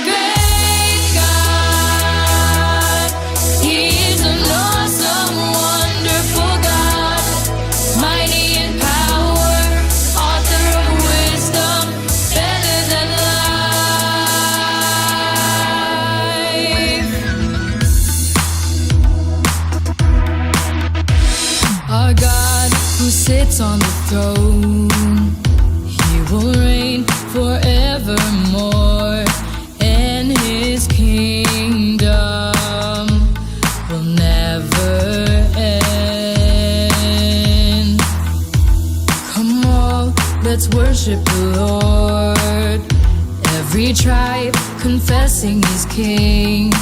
great God. He is an awesome, wonderful God, mighty in power, author of wisdom, better than life. Our God who sits on the throne, He will reign forevermore, and His kingdom will never end. Come on, let's worship the Lord. Every tribe confessing He's King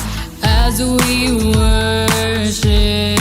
as we worship.